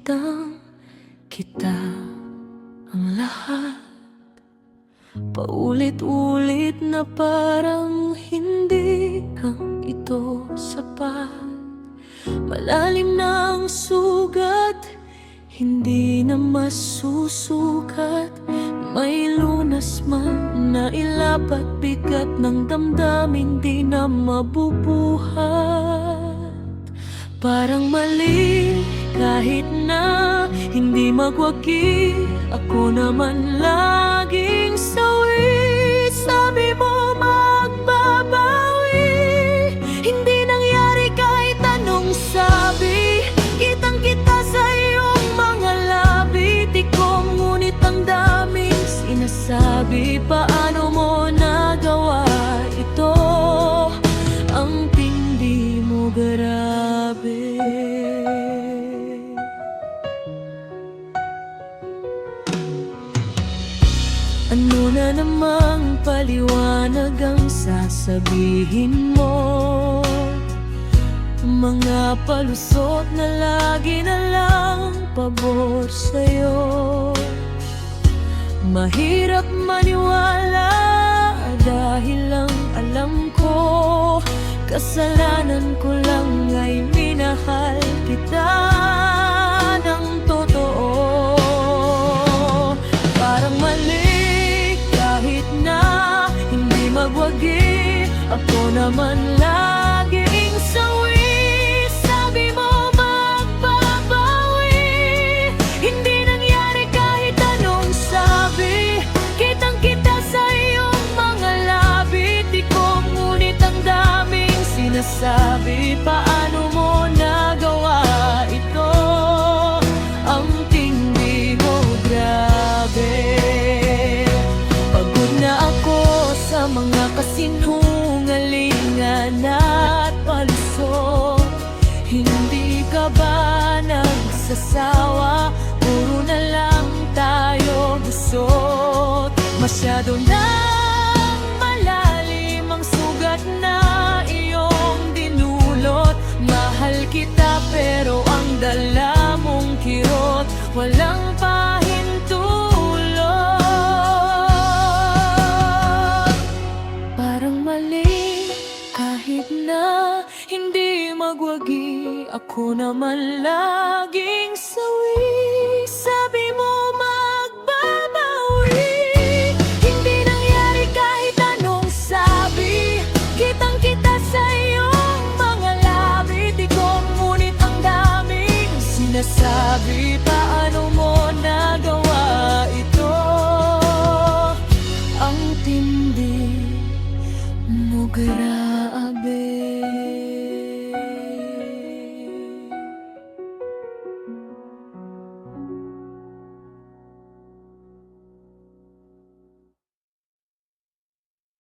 Ngunitang kita ang lahat. Paulit-ulit na parang hindi lang ito sapat. Malalim na ang sugat, hindi na masusukat. May lunas man na ilapat, bigat ng damdamin di na mabubuhat. Parang mali kahit na hindi magwagi, ako naman laging sawi. Sabi mo magbabawi, hindi nangyari kahit anong sabi. Kitang-kita sa iyong mga labi, tikom ngunit ang daming sinasabi. Paano mo nagawa ito? Ang tindi mo, grabe. Ano na namang paliwanag ang sasabihin mo? Mga palusot na lagi na lang pabor sa'yo. Mahirap maniwala dahil lang alam ko kasalanan ko lang ay minahal kita ng totoo. Parang mali kahit na hindi magwagi, ako naman laging sawi. Sabi mo magbabawi, hindi nangyari kahit anong sabi. Kitang-kita sa iyong mga labi, tikom ngunit ang daming sinasabi. Paano mo nagawa ito? Ang tindi mo, grabe. Pagod na ako sa mga kasinungalingan at palusot. Hindi ka ba nagsasawa? Puro na lang tayo busot. Masyado nang malalim ang sugat na iyong dinulot. Mahal kita pero ang dala mong kirot walang pahintulot. Parang mali kahit na hindi magwagi, ako naman laging sawi. Sabi